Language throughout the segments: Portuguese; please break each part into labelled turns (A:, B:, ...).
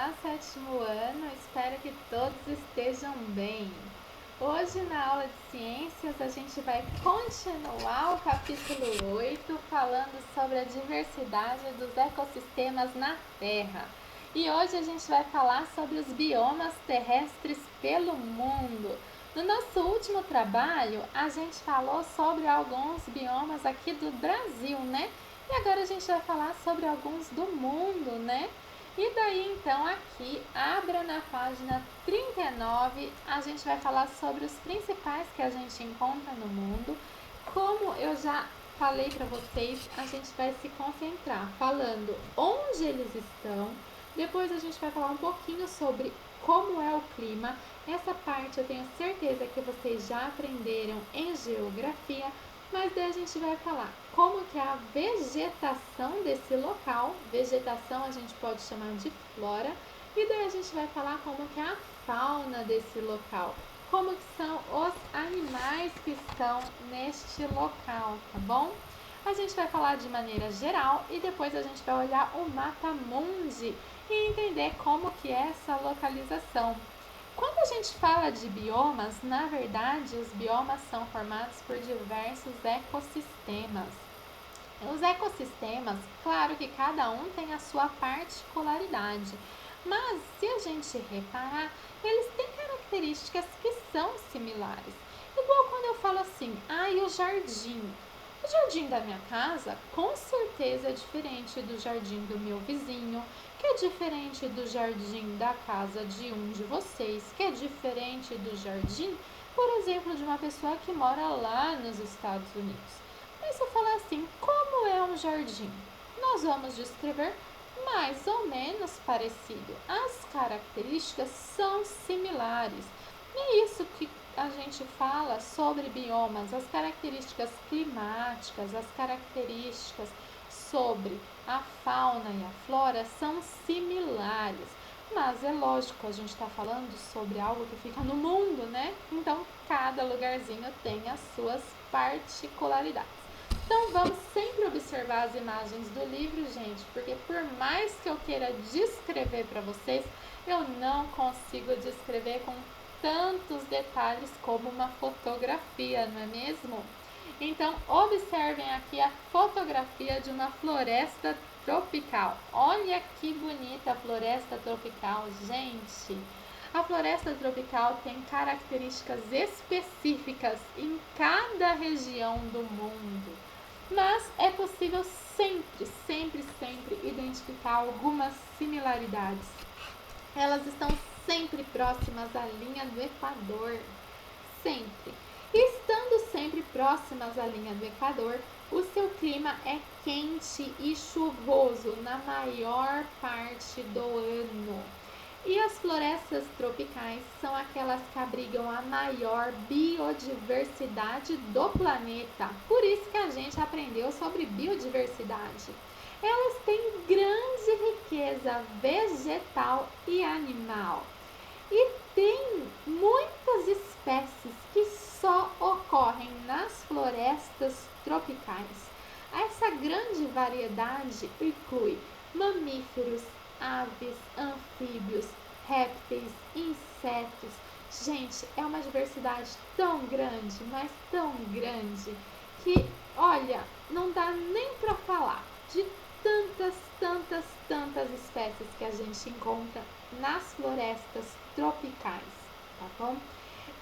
A: Olá, sétimo ano, espero que todos estejam bem. Hoje, na aula de ciências, a gente vai continuar o capítulo 8, falando sobre a diversidade dos ecossistemas na Terra. E hoje a gente vai falar sobre os biomas terrestres pelo mundo. No nosso último trabalho, a gente falou sobre alguns biomas aqui do Brasil, né? E agora a gente vai falar sobre alguns do mundo, né? E daí então aqui, abra na página 39, a gente vai falar sobre os principais que a gente encontra no mundo. Como eu já falei para vocês, a gente vai se concentrar falando onde eles estão. Depois a gente vai falar um pouquinho sobre como é o clima. Essa parte eu tenho certeza que vocês já aprenderam em geografia, mas daí a gente vai falar como que é a vegetação desse local. Vegetação a gente pode chamar de flora. E daí a gente vai falar como que é a fauna desse local, como que são os animais que estão neste local, tá bom? A gente vai falar de maneira geral e depois a gente vai olhar o mapa mundi e entender como que é essa localização. Quando a gente fala de biomas, na verdade, os biomas são formados por diversos ecossistemas. Os ecossistemas, claro que cada um tem a sua particularidade, mas se a gente reparar, eles têm características que são similares. Igual quando eu falo assim, e o jardim. O jardim da minha casa com certeza é diferente do jardim do meu vizinho, que é diferente do jardim da casa de um de vocês, que é diferente do jardim, por exemplo, de uma pessoa que mora lá nos Estados Unidos. Mas se eu falar assim, como é um jardim? Nós vamos descrever mais ou menos parecido. As características são similares. E é isso que a gente fala sobre biomas, as características climáticas, as características sobre a fauna e a flora são similares. Mas é lógico, a gente está falando sobre algo que fica no mundo, né? Então, cada lugarzinho tem as suas particularidades. Então, vamos sempre observar as imagens do livro, gente, porque por mais que eu queira descrever para vocês, eu não consigo descrever com tantos detalhes como uma fotografia, não é mesmo? Então, observem aqui a fotografia de uma floresta tropical. Olha que bonita a floresta tropical, gente! A floresta tropical tem características específicas em cada região do mundo, mas é possível sempre identificar algumas similaridades. Elas estão sempre próximas à linha do Equador, sempre. E estando sempre próximas à linha do Equador, o seu clima é quente e chuvoso na maior parte do ano. E as florestas tropicais são aquelas que abrigam a maior biodiversidade do planeta. Por isso que a gente aprendeu sobre biodiversidade. Elas têm grande riqueza vegetal e animal. E tem muitas espécies que só ocorrem nas florestas tropicais. Essa grande variedade inclui mamíferos, aves, anfíbios, répteis, insetos. Gente, é uma diversidade tão grande, mas tão grande, que, olha, não dá nem para falar de tantas espécies que a gente encontra nas florestas tropicais, tá bom?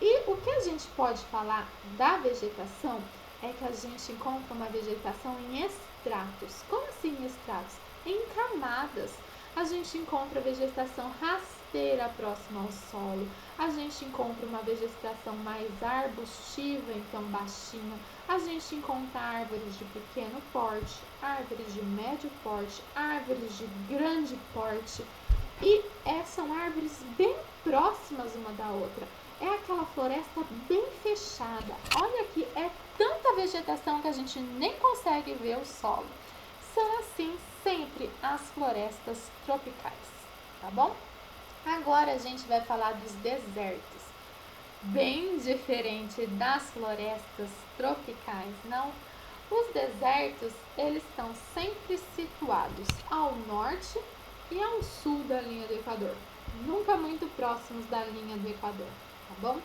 A: E o que a gente pode falar da vegetação é que a gente encontra uma vegetação em estratos. Como assim em estratos? Em camadas. A gente encontra vegetação rasteira próxima ao solo, a gente encontra uma vegetação mais arbustiva, então baixinha, a gente encontra árvores de pequeno porte, árvores de médio porte, árvores de grande porte, e são árvores bem próximas uma da outra. É aquela floresta bem fechada. Olha aqui, é tanta vegetação que a gente nem consegue ver o solo. São assim sempre as florestas tropicais, tá bom? Agora a gente vai falar dos desertos. Bem diferente das florestas tropicais, não? Os desertos, eles estão sempre situados ao norte e ao sul da linha do Equador, nunca muito próximos da linha do Equador, tá bom?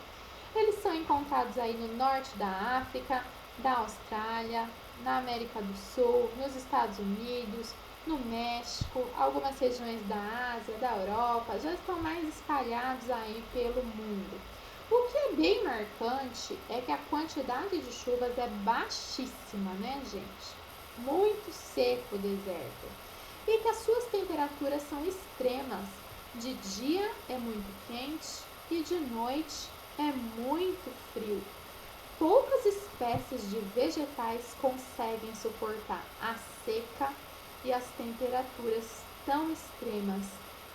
A: Eles são encontrados aí no norte da África, da Austrália, na América do Sul, nos Estados Unidos, no México, algumas regiões da Ásia, da Europa, já estão mais espalhados aí pelo mundo. O que é bem marcante é que a quantidade de chuvas é baixíssima, né, gente? Muito seco o deserto. E que as suas temperaturas são extremas. De dia é muito quente e de noite é muito frio. Poucas espécies de vegetais conseguem suportar a seca e as temperaturas tão extremas.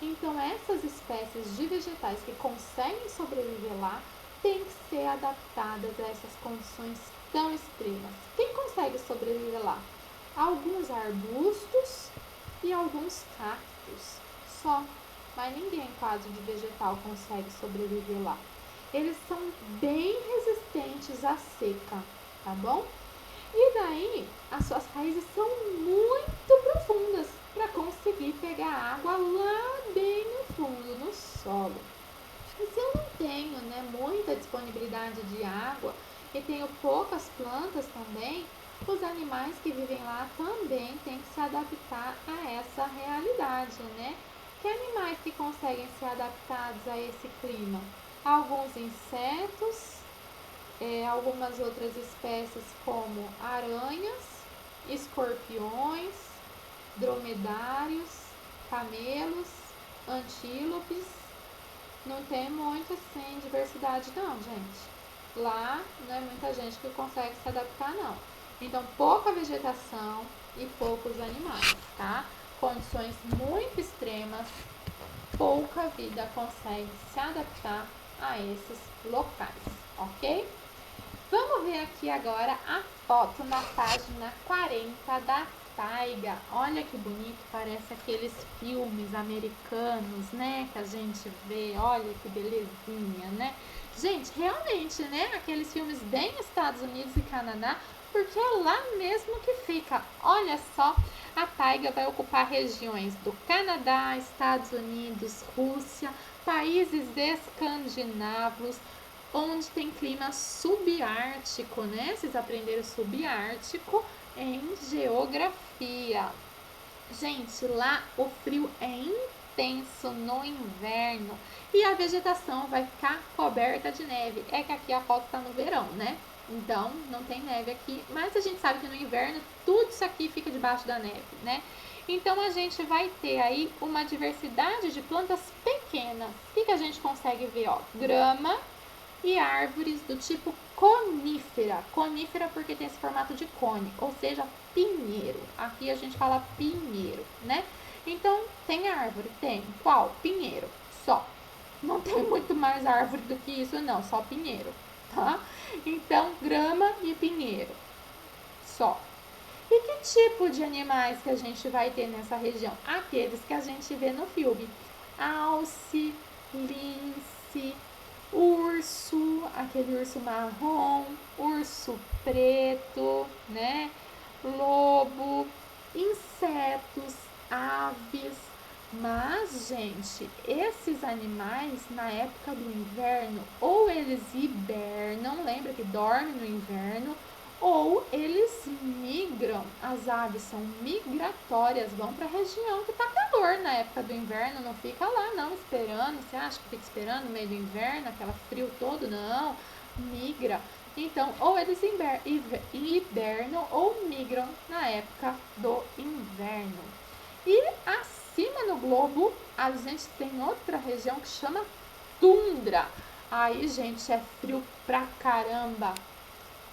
A: Então, essas espécies de vegetais que conseguem sobreviver lá têm que ser adaptadas a essas condições tão extremas. Quem consegue sobreviver lá? Alguns arbustos e alguns cactos, só. Mas ninguém quase de vegetal consegue sobreviver lá. Eles são bem resistentes à seca, tá bom? E daí, as suas raízes são muito profundas para conseguir pegar água lá bem no fundo, no solo. E se eu não tenho, né, muita disponibilidade de água e tenho poucas plantas também, os animais que vivem lá também têm que se adaptar a essa realidade, né? Que animais que conseguem ser adaptados a esse clima? Alguns insetos, algumas outras espécies como aranhas, escorpiões, dromedários, camelos, antílopes. Não tem muito assim diversidade não, gente. Lá não é muita gente que consegue se adaptar não. Então pouca vegetação e poucos animais, tá? Condições muito extremas, pouca vida consegue se adaptar a esses locais, ok? Vamos ver aqui agora a foto na página 40 da taiga. Olha que bonito, parece aqueles filmes americanos, né? Que a gente vê, olha que belezinha, né? Gente, realmente, né? Aqueles filmes bem Estados Unidos e Canadá, porque é lá mesmo que fica. Olha só, a taiga vai ocupar regiões do Canadá, Estados Unidos, Rússia, países escandinavos, onde tem clima subártico, né? Vocês aprenderam subártico em geografia. Gente, lá o frio é intenso no inverno e a vegetação vai ficar coberta de neve. É que aqui a foto tá no verão, né? Então não tem neve aqui, mas a gente sabe que no inverno tudo isso aqui fica debaixo da neve, né? Então a gente vai ter aí uma diversidade de plantas pequenas. O que a gente consegue ver? Ó, grama e árvores do tipo conífera. Conífera porque tem esse formato de cone, ou seja, pinheiro. Aqui a gente fala pinheiro, né? Então, tem árvore? Tem. Qual? Pinheiro. Só. Não tem muito mais árvore do que isso, não. Só pinheiro, tá? Então, grama e pinheiro. Só. E que tipo de animais que a gente vai ter nessa região? Aqueles que a gente vê no filme. Alce, lince, urso, aquele urso marrom, urso preto, né? Lobo, insetos, aves. Mas, gente, esses animais na época do inverno, ou eles hibernam, lembra que dormem no inverno, ou eles migram. As aves são migratórias, vão para a região que está calor na época do inverno, não fica lá não esperando. Você acha que fica esperando no meio do inverno, aquele frio todo? Não, migra. Então, ou eles hibernam ou migram na época do inverno. E acima no globo, a gente tem outra região que chama tundra. Aí, gente, é frio pra caramba.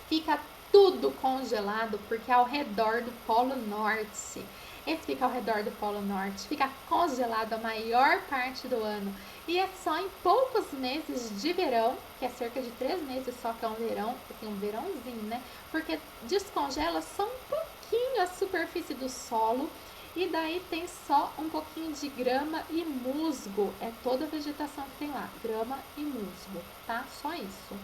A: Fica tudo congelado porque é ao redor do Polo Norte. E fica ao redor do Polo Norte, fica congelado a maior parte do ano. E é só em poucos meses de verão, que é cerca de 3 meses só que é um verão, assim, um verãozinho, né? Porque descongela só um pouquinho a superfície do solo e daí tem só um pouquinho de grama e musgo. É toda a vegetação que tem lá, grama e musgo, tá? Só isso.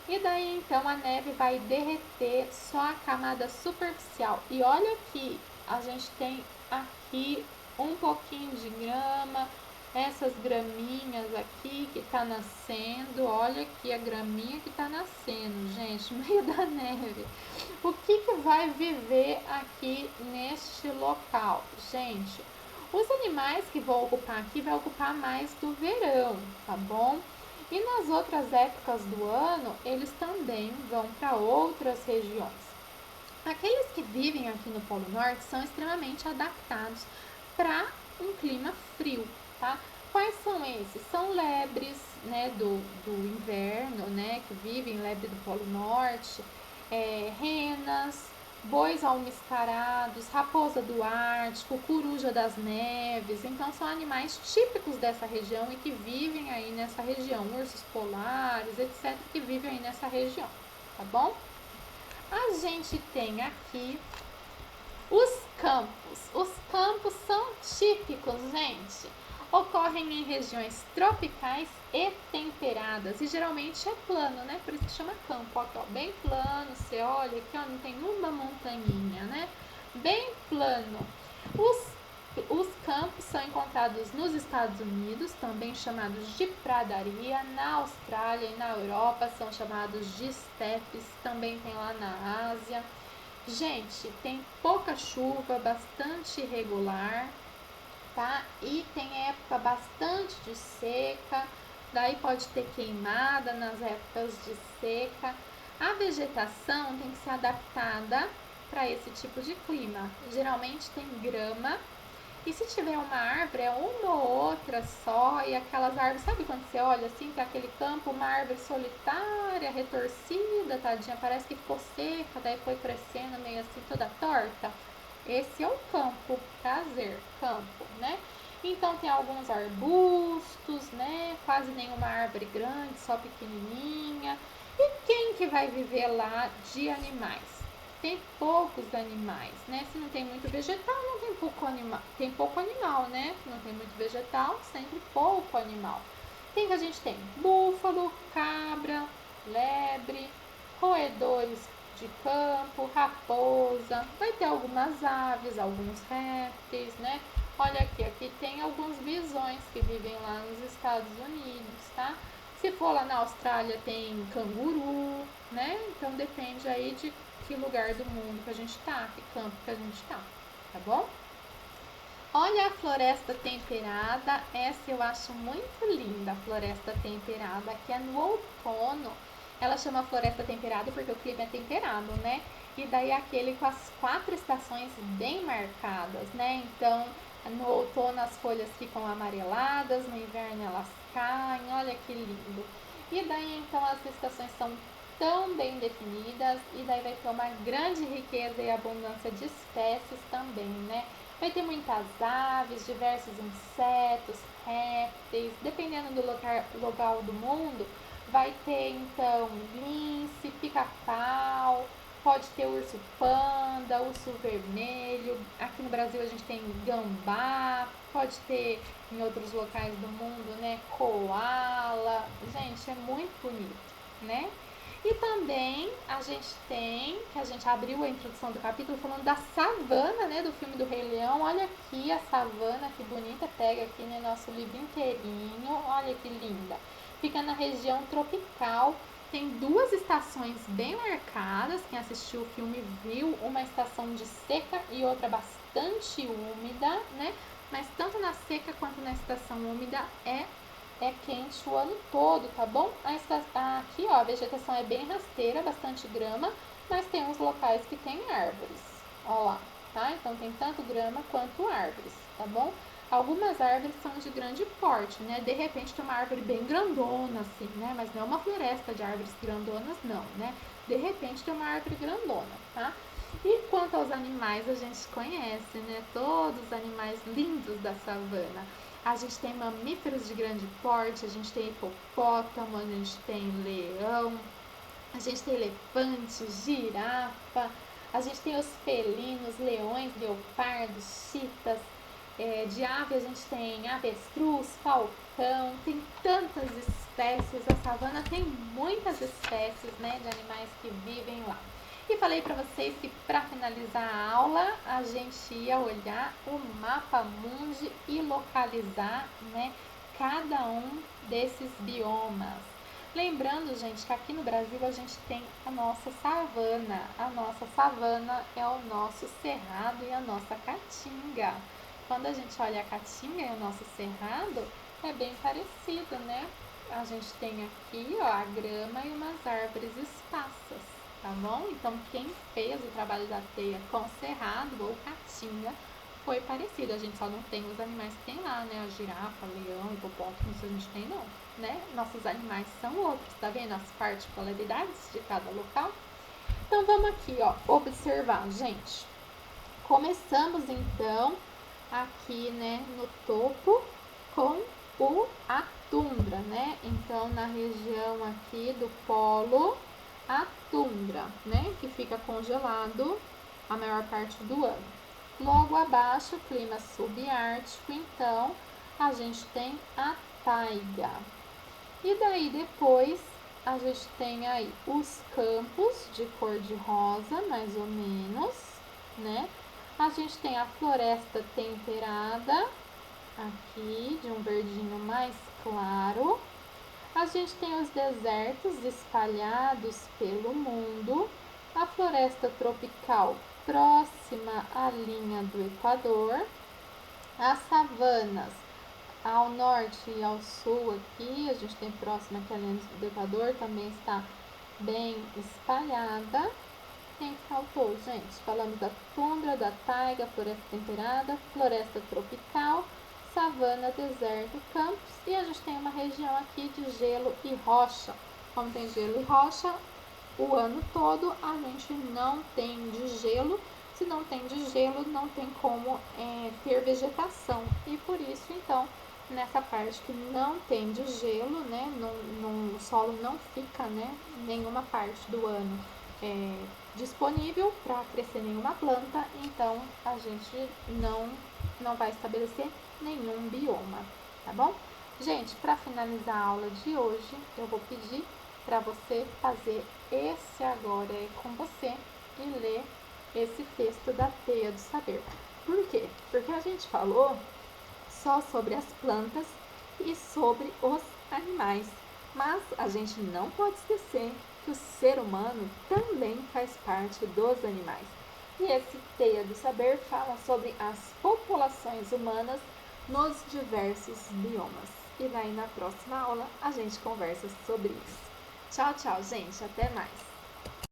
A: E daí então a neve vai derreter só a camada superficial. E olha que a gente tem aqui um pouquinho de grama, essas graminhas aqui que tá nascendo, olha aqui a graminha que tá nascendo, gente, no meio da neve. O que vai viver aqui neste local? Gente, os animais que vão ocupar aqui vai ocupar mais do verão, tá bom? E nas outras épocas do ano, eles também vão para outras regiões. Aqueles que vivem aqui no Polo Norte são extremamente adaptados para um clima frio, tá? Quais são esses? São lebres, né, do inverno, né, que vivem lebre do Polo Norte, renas, bois almiscarados, raposa do Ártico, coruja das neves. Então são animais típicos dessa região e que vivem aí nessa região, ursos polares, etc, que vivem aí nessa região, tá bom? A gente tem aqui os campos. Os campos são típicos, gente. Ocorrem em regiões tropicais e temperadas. E geralmente é plano, né? Por isso que chama campo. Aqui, ó, bem plano. Você olha aqui, ó, não tem uma montanha, né? Bem plano. Os campos são encontrados nos Estados Unidos, também chamados de pradaria. Na Austrália e na Europa são chamados de estepes. Também tem lá na Ásia. Gente, tem pouca chuva, bastante irregular, tá? E tem época bastante de seca, daí pode ter queimada nas épocas de seca. A vegetação tem que ser adaptada para esse tipo de clima. Geralmente tem grama. E se tiver uma árvore, é uma ou outra só, e aquelas árvores, sabe quando você olha assim, tem aquele campo, uma árvore solitária, retorcida, tadinha, parece que ficou seca, daí foi crescendo meio assim, toda torta? Esse é o campo, prazer, campo, né? Então tem alguns arbustos, né? Quase nenhuma árvore grande, só pequenininha. E quem que vai viver lá de animais? Tem poucos animais, né? Se não tem muito vegetal, não tem pouco animal. Tem pouco animal, né? Se não tem muito vegetal, sempre pouco animal. Tem que a gente tem búfalo, cabra, lebre, roedores de campo, raposa. Vai ter algumas aves, alguns répteis, né? Olha aqui, aqui tem alguns bisões que vivem lá nos Estados Unidos, tá? Se for lá na Austrália tem canguru, né? Então depende aí de que lugar do mundo que a gente tá, que campo que a gente tá bom? Olha a floresta temperada, essa eu acho muito linda, a floresta temperada, que é no outono. Ela chama floresta temperada porque o clima é temperado, né? E daí é aquele com as 4 estações bem marcadas, né? Então, no outono as folhas ficam amareladas, no inverno elas caem, olha que lindo. E daí então as estações são tão bem definidas e daí vai ter uma grande riqueza e abundância de espécies também, né? Vai ter muitas aves, diversos insetos, répteis, dependendo do local do mundo, vai ter então lince, pica-pau, pode ter urso panda, urso vermelho. Aqui no Brasil a gente tem gambá, pode ter em outros locais do mundo, né, koala. Gente, é muito bonito, né? E também a gente tem, que a gente abriu a introdução do capítulo falando da savana, né, do filme do Rei Leão. Olha aqui a savana, que bonita, pega aqui no nosso livro inteirinho, olha que linda. Fica na região tropical, tem 2 estações bem marcadas, quem assistiu o filme viu, uma estação de seca e outra bastante úmida, né? Mas tanto na seca quanto na estação úmida é quente o ano todo, tá bom? Aqui, ó, a vegetação é bem rasteira, bastante grama, mas tem uns locais que tem árvores, ó lá, tá? Então tem tanto grama quanto árvores, tá bom? Algumas árvores são de grande porte, né? De repente tem uma árvore bem grandona, assim, né? Mas não é uma floresta de árvores grandonas, não, né? De repente tem uma árvore grandona, tá? E quanto aos animais, a gente conhece, né? Todos os animais lindos da savana. A gente tem mamíferos de grande porte, a gente tem hipopótamo, a gente tem leão, a gente tem elefante, girafa, a gente tem os felinos, leões, leopardos, chitas. De ave a gente tem avestruz, falcão, tem tantas espécies, a savana tem muitas espécies, né, de animais que vivem lá. E falei para vocês que para finalizar a aula a gente ia olhar o mapa mundi e localizar, né, cada um desses biomas. Lembrando, gente, que aqui no Brasil a gente tem a nossa savana. A nossa savana é o nosso cerrado e a nossa caatinga. Quando a gente olha a caatinga e o nosso cerrado, é bem parecido, né? A gente tem aqui, ó, a grama e umas árvores esparsas, tá bom? Então, quem fez o trabalho da teia com cerrado ou caatinga foi parecido. A gente só não tem os animais que tem lá, né? A girafa, leão, hipopótamo, isso a gente tem não, né? Nossos animais são outros, tá vendo as particularidades de cada local? Então, vamos aqui, ó, observar, gente. Começamos, então, aqui, né, no topo com a tundra, né? Então, na região aqui do polo, a tundra, né? Que fica congelado a maior parte do ano. Logo abaixo, clima subártico, então, a gente tem a taiga. E daí depois, a gente tem aí os campos de cor de rosa, mais ou menos, né? A gente tem a floresta temperada, aqui, de um verdinho mais claro. A gente tem os desertos espalhados pelo mundo, a floresta tropical próxima à linha do Equador, as savanas ao norte e ao sul aqui, a gente tem próxima aqui a linha do Equador, também está bem espalhada. Quem faltou, gente? Falamos da tundra, da taiga, floresta temperada, floresta tropical, savana, deserto, campos, e a gente tem uma região aqui de gelo e rocha. Como tem gelo e rocha, o ano todo a gente não tem de gelo. Se não tem de gelo, não tem como ter vegetação. E por isso, então, nessa parte que não tem de gelo, né, no solo não fica, né, nenhuma parte do ano disponível para crescer nenhuma planta, então a gente não vai estabelecer nenhum bioma, tá bom? Gente, para finalizar a aula de hoje, eu vou pedir para você fazer esse agora aí com você e ler esse texto da Teia do Saber. Por quê? Porque a gente falou só sobre as plantas e sobre os animais, mas a gente não pode esquecer que o ser humano também faz parte dos animais. E esse Teia do Saber fala sobre as populações humanas nos diversos biomas. E daí na próxima aula a gente conversa sobre isso. Tchau, tchau, gente. Até mais.